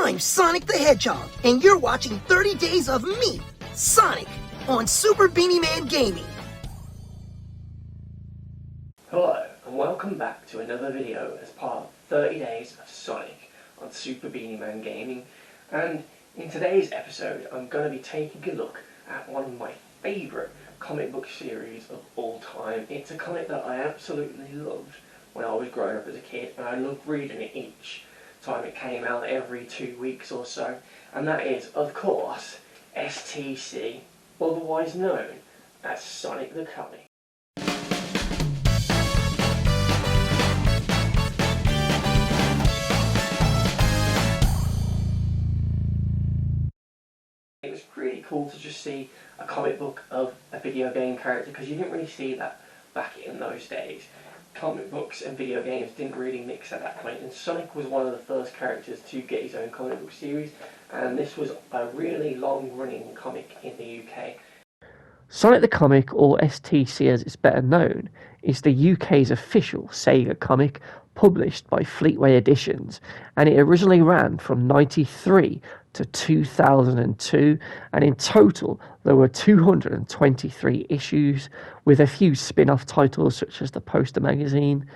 I'm Sonic the Hedgehog, and you're watching 30 Days of me, Sonic, on Super Beanie-man Gaming. Hello, and welcome back to another video as part of 30 Days of Sonic on Super Beanie-man Gaming. And in today's episode, I'm going to be taking a look at one of my favourite comic book series of all time. It's a comic that I absolutely loved when I was growing up as a kid, and I loved reading it each time it came out every 2 weeks or so, and that is, of course, STC, otherwise known as Sonic the Comic. It was really cool to just see a comic book of a video game character, because you didn't really see that back in those days. Comic books and video games didn't really mix at that point, and Sonic was one of the first characters to get his own comic book series, and this was a really long-running comic in the UK. Sonic the Comic, or STC as it's better known, is the UK's official Sega Comic, published by Fleetway Editions, and it originally ran from 1993 to 2002, and in total there were 223 issues, with a few spin-off titles such as the Poster magazine.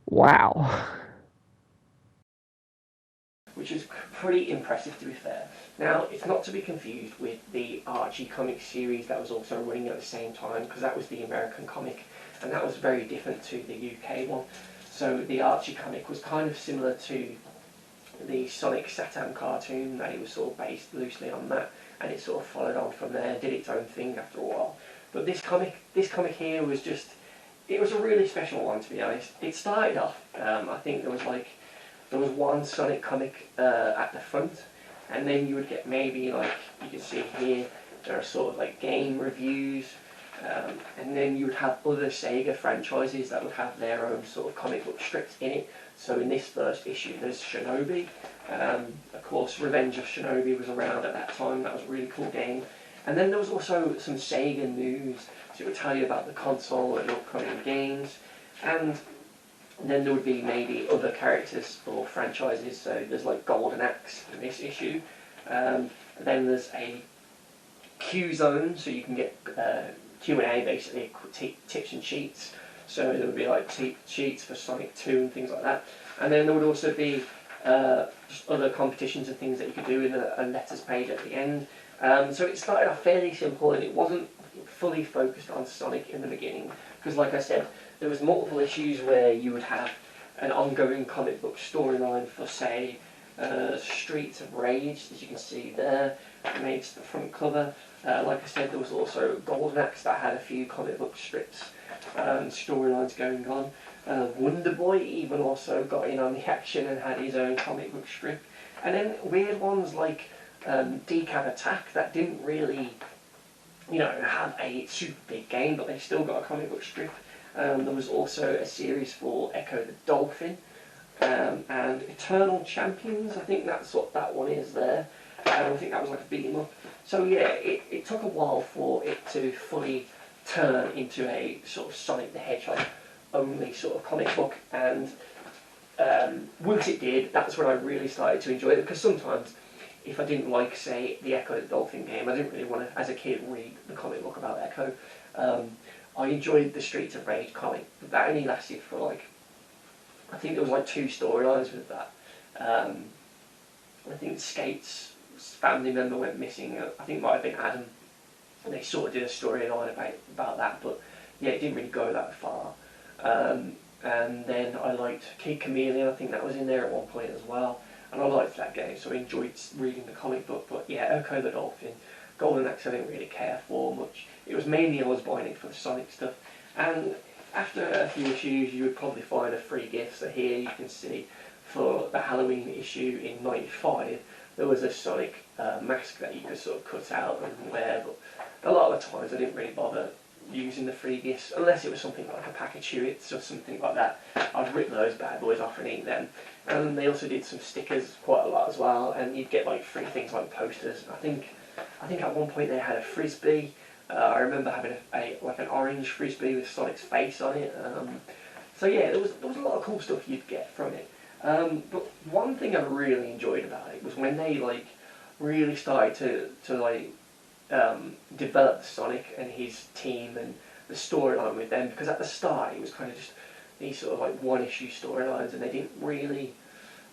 Wow. Which is pretty impressive, to be fair. Now, it's not to be confused with the Archie comic series that was also running at the same time, because that was the American comic, and that was very different to the UK one. So the Archie comic was kind of similar to the Sonic Satan cartoon, that it was sort of based loosely on that, and it sort of followed on from there, did its own thing after a while. But this comic here was just, it was a really special one, to be honest. It started off, I think there was one Sonic comic at the front, and then you would get maybe, like you can see here, there are sort of like game reviews, and then you would have other Sega franchises that would have their own sort of comic book strips in it. So in this first issue there's Shinobi. Of course, Revenge of Shinobi was around at that time. That was a really cool game. And then there was also some Sega news, so it would tell you about the console and upcoming games. And then there would be maybe other characters or franchises. So there's like Golden Axe in this issue. Then there's a Q zone, so you can get Q&A, basically tips and cheats. So there would be like cheats for Sonic 2 and things like that. And then there would also be just other competitions and things that you could do in a letters page at the end. So it started off fairly simple, and it wasn't fully focused on Sonic in the beginning, because like I said, there was multiple issues where you would have an ongoing comic book storyline for, say, Streets of Rage, as you can see there, makes the front cover. Like I said, there was also Golden Axe that had a few comic book strips, storylines going on. Wonder Boy even also got in on the action and had his own comic book strip. And then weird ones like Decap Attack that didn't really, have a super big game, but they still got a comic book strip. There was also a series for Echo the Dolphin, and Eternal Champions, I think that's what that one is there. I think that was like a beat 'em up. So yeah, it took a while for it to fully turn into a sort of Sonic the Hedgehog only sort of comic book, and once it did, that's when I really started to enjoy it, because sometimes if I didn't like, say, the Echo the Dolphin game, I didn't really want to, as a kid, read the comic book about Echo. I enjoyed the Streets of Rage comic, but that only lasted for like, I think there was like 2 storylines with that. I think Skate's family member went missing. I think it might have been Adam, and they sort of did a storyline about that, but yeah, it didn't really go that far. And then I liked Kid Chameleon, I think that was in there at one point as well, and I liked that game, so I enjoyed reading the comic book. But yeah, Echo the Dolphin, Golden Axe I didn't really care for much. It was mainly I was buying it for the Sonic stuff, and after a few issues you would probably find a free gift. So here you can see for the Halloween issue in '95 there was a Sonic mask that you could sort of cut out and wear, but a lot of the times I didn't really bother using the free gifts unless it was something like a pack of Chewits or something like that. I'd rip those bad boys off and eat them. And they also did some stickers quite a lot as well, and you'd get like free things like posters. I think at one point they had a frisbee. I remember having like an orange frisbee with Sonic's face on it. So yeah, there was a lot of cool stuff you'd get from it. But one thing I really enjoyed about it was when they like really started to like develop Sonic and his team and the storyline with them, because at the start it was kind of just these sort of like one-issue storylines and they didn't really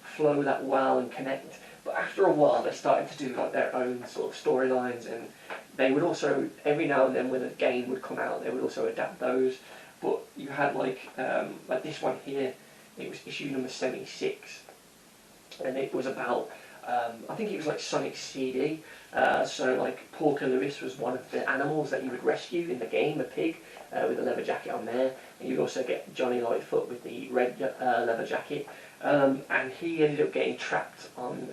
flow that well and connect. But after a while they started to do like their own sort of storylines, and they would also, every now and then when a game would come out, they would also adapt those. But you had like this one here, it was issue number 76, and it was about, I think it was like Sonic CD. So like Porker Lewis was one of the animals that you would rescue in the game, a pig, with a leather jacket on there. And you'd also get Johnny Lightfoot with the red leather jacket. And he ended up getting trapped on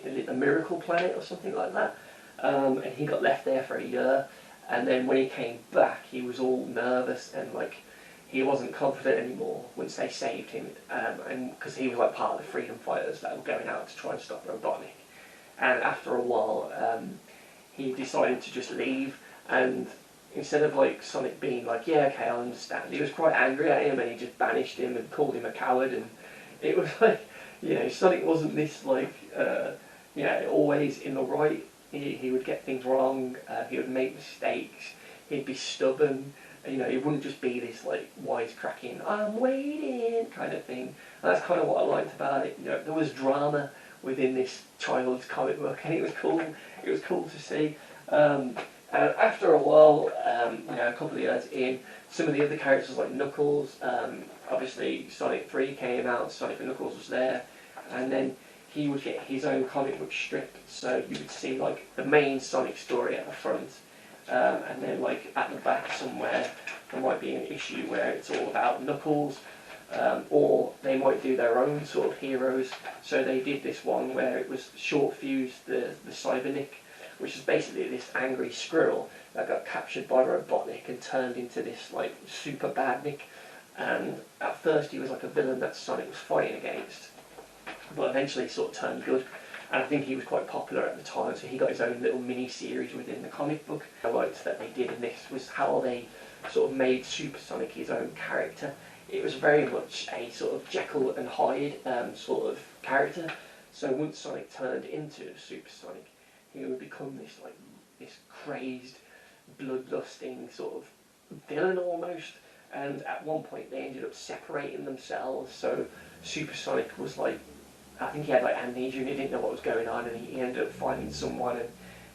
a Miracle Planet or something like that. And he got left there for a year. And then when he came back, he was all nervous and like he wasn't confident anymore once they saved him, and because he was like part of the freedom fighters that were going out to try and stop Robotnik. And after a while, he decided to just leave. And instead of like Sonic being like, yeah, okay, I understand, he was quite angry at him and he just banished him and called him a coward. And it was like, you know, Sonic wasn't this like, you know, always in the right. He would get things wrong, he would make mistakes, he'd be stubborn, you know, he wouldn't just be this like wisecracking, I'm waiting kind of thing. And that's kind of what I liked about it. You know, there was drama within this child's comic book and it was cool to see. And after a while, you know, a couple of years in, some of the other characters like Knuckles, obviously Sonic 3 came out, Sonic and Knuckles was there, and then he would get his own comic book strip, so you would see like the main Sonic story at the front, and then like at the back somewhere there might be an issue where it's all about Knuckles, or they might do their own sort of heroes. So they did this one where it was Short Fuse, the Cybernik, which is basically this angry squirrel that got captured by Robotnik and turned into this like super badnik. And at first he was like a villain that Sonic was fighting against, but eventually sort of turned good, and I think he was quite popular at the time, so he got his own little mini-series within the comic book. I liked that they did in this was how they sort of made Super Sonic his own character. It was very much a sort of Jekyll and Hyde sort of character, so once Sonic turned into Super Sonic, he would become this crazed, bloodlusting sort of villain almost, and at one point they ended up separating themselves, so Super Sonic was like, I think he had like amnesia and he didn't know what was going on, and he ended up finding someone, and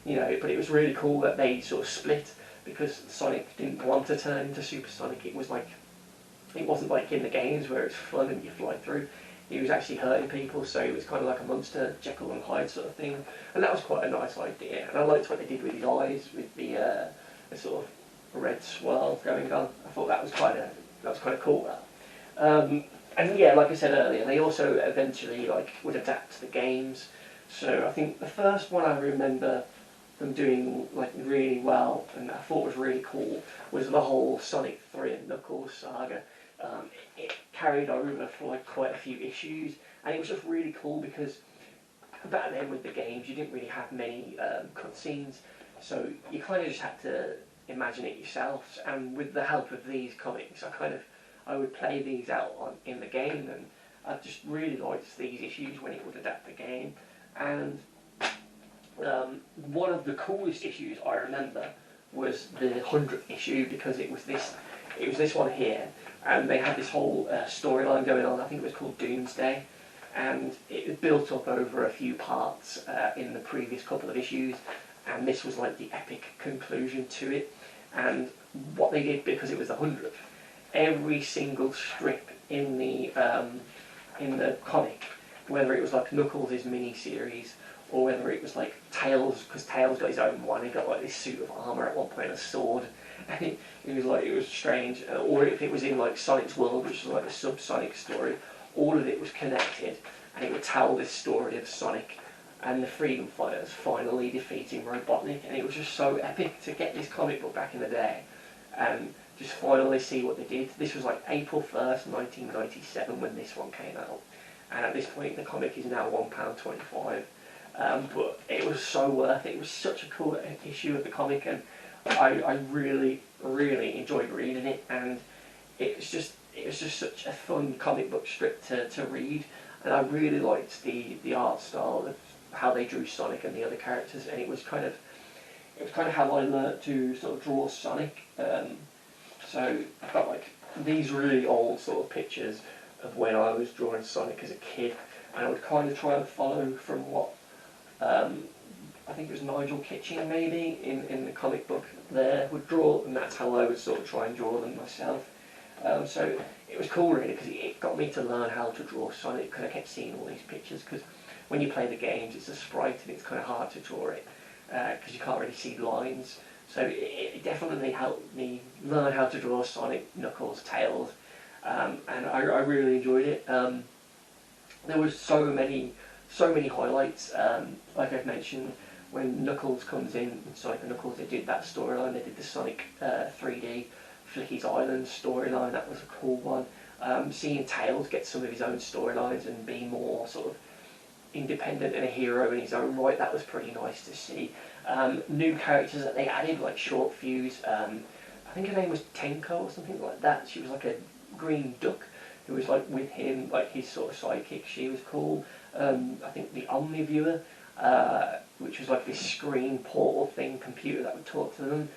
you know, but it was really cool that they sort of split, because Sonic didn't want to turn into Super Sonic. It was like, it wasn't like in the games where it's fun and you fly through. He was actually hurting people, so it was kind of like a monster, Jekyll and Hyde sort of thing, and that was quite a nice idea. And I liked what they did with his eyes, with the sort of red swirl going on. I thought that was kind of cool. And yeah, like I said earlier, they also eventually like would adapt to the games. So I think the first one I remember them doing like really well, and I thought was really cool, was the whole Sonic 3 and Knuckles saga. It carried over for like quite a few issues, and it was just really cool because back then with the games you didn't really have many cutscenes, so you kind of just had to imagine it yourself. And with the help of these comics, I would play these out in the game, and I just really liked these issues when it would adapt the game. And one of the coolest issues I remember was the 100th issue, because it was this one here, and they had this whole storyline going on. I think it was called Doomsday, and it was built up over a few parts in the previous couple of issues, and this was like the epic conclusion to it. And what they did, because it was the 100th, every single strip in the comic, whether it was like Knuckles' mini-series, or whether it was like Tails, because Tails got his own one, he got like this suit of armour at one point, a sword, and it was strange, or if it was in like Sonic's world, which was like the sub-Sonic story, all of it was connected, and it would tell this story of Sonic and the Freedom Fighters finally defeating Robotnik, and it was just so epic to get this comic book back in the day, and just finally see what they did. This was like April 1st, 1997 when this one came out, and at this point the comic is now £1.25. But it was so worth it. It was such a cool issue of the comic, and I really, really enjoyed reading it. And it it was just such a fun comic book strip to read, and I really liked the art style of how they drew Sonic and the other characters, and it was kind of how I learnt to sort of draw Sonic. So I've got like these really old sort of pictures of when I was drawing Sonic as a kid, and I would kind of try and follow from what I think it was Nigel Kitching maybe in the comic book there would draw, and that's how I would sort of try and draw them myself. So it was cool really, because it got me to learn how to draw Sonic, because I kept seeing all these pictures, because when you play the games it's a sprite and it's kind of hard to draw it because you can't really see lines. So it definitely helped me learn how to draw Sonic, Knuckles, Tails, and I really enjoyed it. There was so many highlights, like I've mentioned, when Knuckles comes in Sonic and Knuckles, they did that storyline, they did the Sonic 3D Flicky's Island storyline, that was a cool one. Seeing Tails get some of his own storylines and be more sort of independent and a hero in his own right, that was pretty nice to see. New characters that they added, like Short Fuse, I think her name was Tenko or something like that. She was like a green duck who was like with him, like his sort of sidekick. She was cool. I think the Omniviewer, which was like this screen portal thing, computer that would talk to them.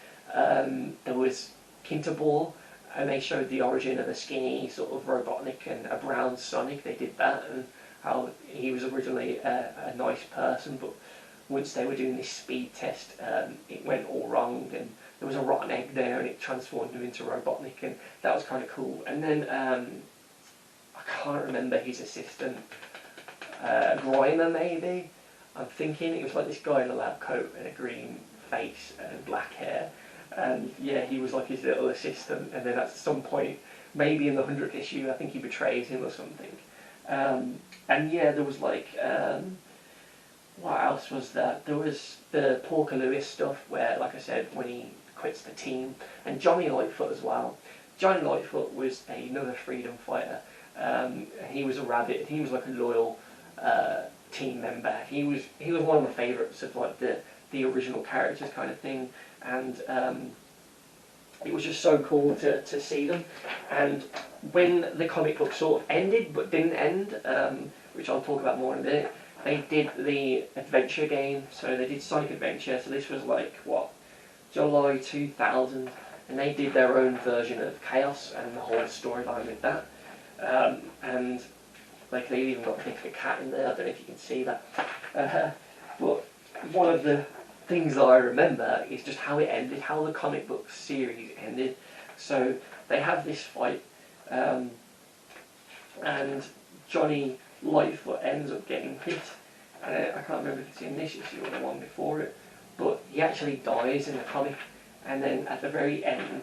There was Kinterball, and they showed the origin of a skinny sort of Robotnik and a brown Sonic. They did that, and how he was originally a nice person, but once they were doing this speed test, it went all wrong, and there was a rotten egg there, and it transformed him into Robotnik, and that was kind of cool. And then I can't remember his assistant, Grimer maybe. I'm thinking it was like this guy in a lab coat and a green face and black hair, and yeah, he was like his little assistant. And then at some point, maybe in the 100th issue, I think he betrays him or something. And yeah, there was like, what else was there? There was the Porker Lewis stuff where, like I said, when he quits the team, and Johnny Lightfoot as well. Johnny Lightfoot was another freedom fighter. He was a rabbit. He was like a loyal team member. He was one of my favourites of like the original characters kind of thing, and it was just so cool to see them. And when the comic book sort of ended but didn't end, which I'll talk about more in a bit, they did the adventure game. So they did Sonic Adventure. So this was like what, July 2000, and they did their own version of Chaos and the whole storyline with that. And like they even got Nick the Cat in there. I don't know if you can see that. But one of the things that I remember is just how it ended, how the comic book series ended. So they have this fight, and Johnny Lightfoot ends up getting hit. I can't remember if it's in this issue or the one before it, but he actually dies in the comic. And then at the very end,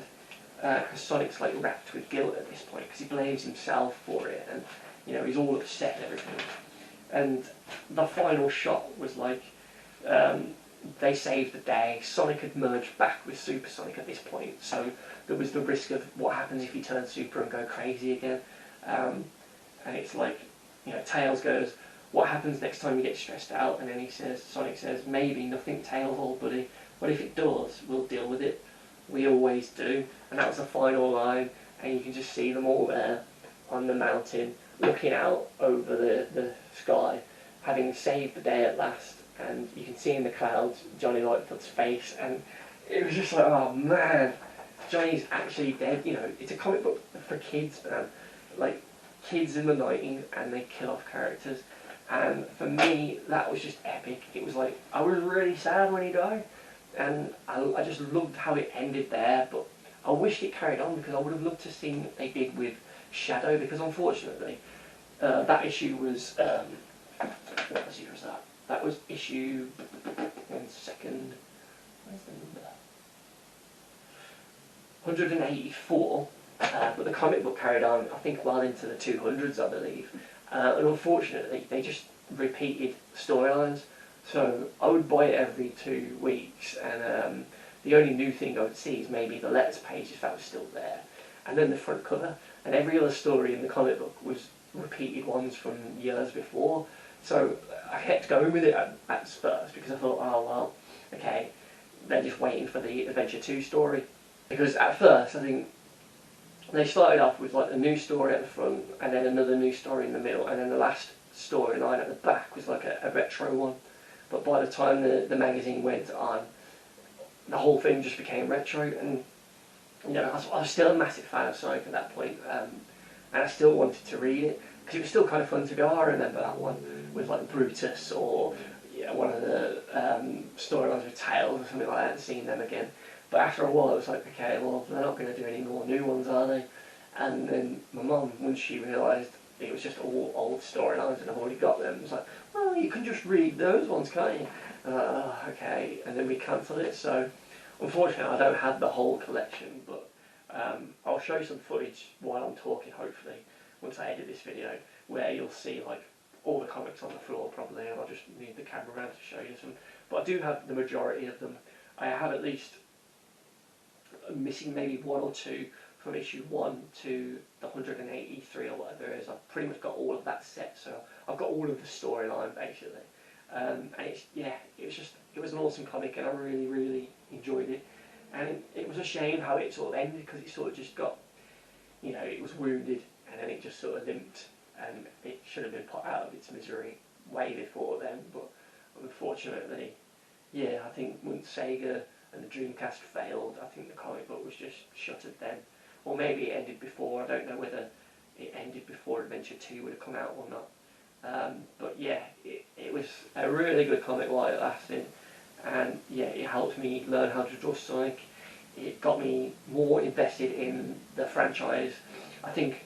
because Sonic's like wrapped with guilt at this point, because he blames himself for it, and you know he's all upset and everything. And the final shot was like, they saved the day. Sonic had merged back with Super Sonic at this point, so there was the risk of what happens if he turns Super and go crazy again. And it's like, you know, Tails goes, "What happens next time you get stressed out?" And then he says, Sonic says, "Maybe nothing, Tails, old buddy. But if it does, we'll deal with it. We always do." And that was the final line, and you can just see them all there on the mountain, looking out over the sky, having saved the day at last. And you can see in the clouds Johnny Lightfoot's face, and it was just like, oh man, Johnny's actually dead. You know, it's a comic book for kids, man. Like, kids in the 90s, and they kill off characters. And for me, that was just epic. It was like, I was really sad when he died, and I just loved how it ended there, but I wished it carried on, because I would have loved to see what they did with Shadow, because unfortunately, that issue was, what issue was that? That was issue, 1 second, where's the number? 184, but the comic book carried on, I think, well into the 200s, I believe. And unfortunately, they just repeated storylines. So I would buy it every 2 weeks, and the only new thing I would see is maybe the letters page, if that was still there, and then the front cover. And every other story in the comic book was repeated ones from years before. So I kept going with it at first, because I thought, oh well, okay, they're just waiting for the Adventure 2 story. Because at first I think They started off with like a new story at the front, and then another new story in the middle, and then the last storyline at the back was like a retro one. But by the time the magazine went on, the whole thing just became retro, and you know, I was still a massive fan of Sonic at that point, and I still wanted to read it because it was still kind of fun to go. Oh, I remember that one with like Brutus, or one of the storylines with Tails or something like that, and seeing them again. But after a while, it was like, okay, well, they're not going to do any more new ones, are they? And then my mum, once she realised it was just all old storylines and I've already got them, was like, well, you can just read those ones, can't you? And I'm like, oh, okay. And then we cancelled it. So, unfortunately, I don't have the whole collection, but I'll show you some footage while I'm talking, hopefully, once I edit this video, where you'll see like all the comics on the floor probably, and I'll just need the camera around to show you some. But I do have the majority of them. I have at least missing maybe one or two from issue 1 to the 183 or whatever it is. I've pretty much got all of that set, so I've got all of the storyline basically. And it was an awesome comic, and I really, really enjoyed it. And it was a shame how it sort of ended, because it sort of just got, you know, it was wounded and then it just sort of limped, and it should have been put out of its misery way before then. But unfortunately, yeah, I think once Sega and the Dreamcast failed, I think the comic book was just shuttered then. Or maybe it ended before. I don't know whether it ended before Adventure 2 would have come out or not. But yeah, it was a really good comic while it lasted. And yeah, it helped me learn how to draw Sonic. It got me more invested in the franchise. I think,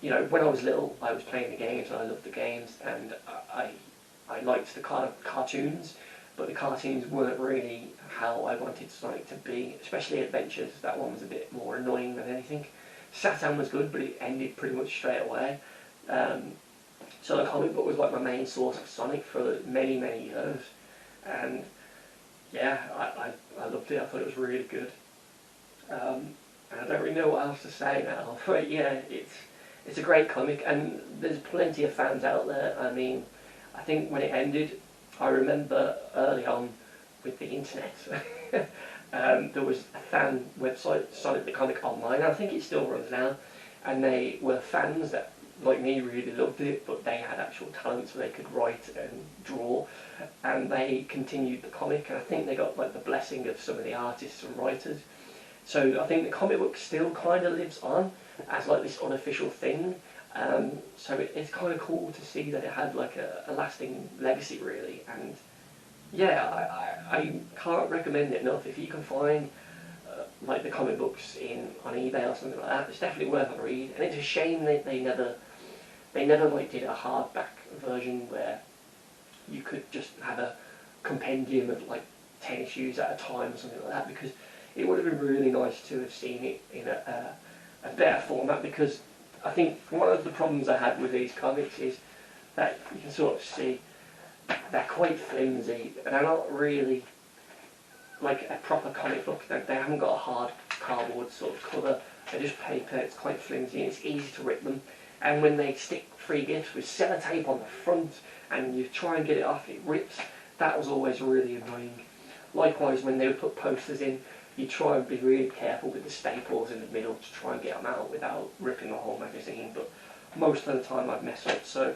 you know, when I was little, I was playing the games and I loved the games, and I liked the kind of cartoons, but the cartoons weren't really how I wanted Sonic to be, especially Adventures. That one was a bit more annoying than anything. Saturn was good, but it ended pretty much straight away. So the comic book was like my main source of Sonic for many, many years. And yeah, I loved it. I thought it was really good. And I don't really know what else to say now, but yeah, it's a great comic, and there's plenty of fans out there. I mean, I think when it ended, I remember early on with the internet, there was a fan website, Sonic the Comic Online, and I think it still runs now, and they were fans that, like me, really loved it, but they had actual talent, so they could write and draw, and they continued the comic, and I think they got like the blessing of some of the artists and writers. So I think the comic book still kind of lives on as like this unofficial thing. So it's kind of cool to see that it had like a lasting legacy, really. And yeah, I can't recommend it enough. If you can find like the comic books on eBay or something like that, it's definitely worth a read. And it's a shame that they never like did a hardback version where you could just have a compendium of like 10 issues at a time or something like that, because it would have been really nice to have seen it in a better format. Because I think one of the problems I had with these comics is that you can sort of see they're quite flimsy, and they're not really like a proper comic book. They haven't got a hard cardboard sort of cover, they're just paper. It's quite flimsy and it's easy to rip them. And when they stick free gifts with sellotape on the front and you try and get it off, it rips. That was always really annoying. Likewise, when they would put posters in, you try and be really careful with the staples in the middle to try and get them out without ripping the whole magazine, but most of the time I'd mess up. So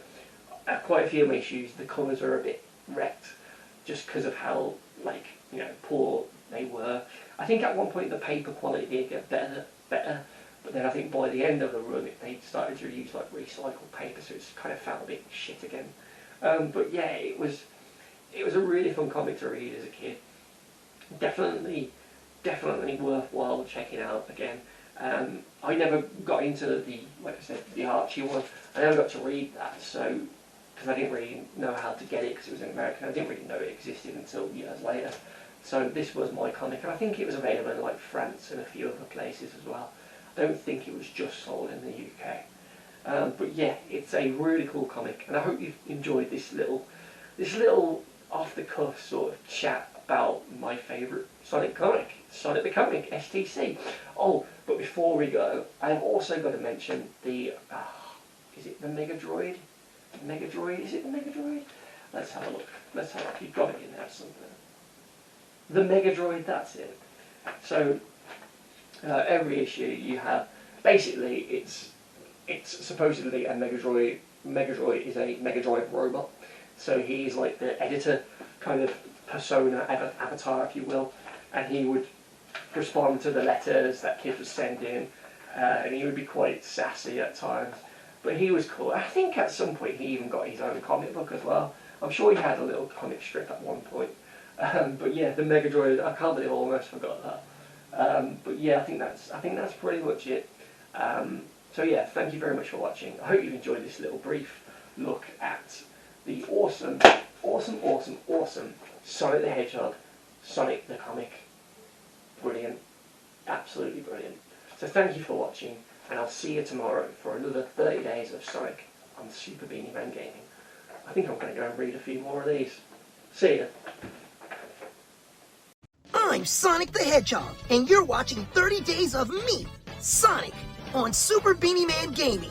quite a few of my issues, the colours are a bit wrecked just because of how, like, you know, poor they were. I think at one point the paper quality did get better, but then I think by the end of the run they started to use like recycled paper, so it's kind of felt a bit shit again. But yeah, it was a really fun comic to read as a kid. Definitely worthwhile checking out again. I never got into the, like I said, the Archie one. I never got to read that, so because I didn't really know how to get it because it was in American. I didn't really know it existed until years later. So this was my comic, and I think it was available in like France and a few other places as well. I don't think it was just sold in the UK. But yeah, it's a really cool comic, and I hope you've enjoyed this little off-the-cuff sort of chat about my favourite Sonic comic, Sonic the Comic, STC. Oh, but before we go, I've also got to mention the, is it the Mega Droid? Is it the Mega Droid? Let's have a look. You've got it in there somewhere. The Mega Droid, that's it. So every issue you have basically, it's supposedly a Megadroid. Megadroid is a Mega Drive robot, so he's like the editor kind of persona, avatar, if you will, and he would respond to the letters that kids would send in, and he would be quite sassy at times, but he was cool. I think at some point he even got his own comic book as well. I'm sure he had a little comic strip at one point. But yeah, the Mega Drive, I can't believe I almost forgot that. But yeah, I think that's pretty much it. So yeah, thank you very much for watching. I hope you've enjoyed this little brief look at the awesome Sonic the Hedgehog, Sonic the Comic. Brilliant. Absolutely brilliant. So thank you for watching, and I'll see you tomorrow for another 30 days of Sonic on Super Beanie-man Gaming. I think I'm going to go and read a few more of these. See ya. I'm Sonic the Hedgehog, and you're watching 30 Days of me, Sonic, on Super Beanie-man Gaming.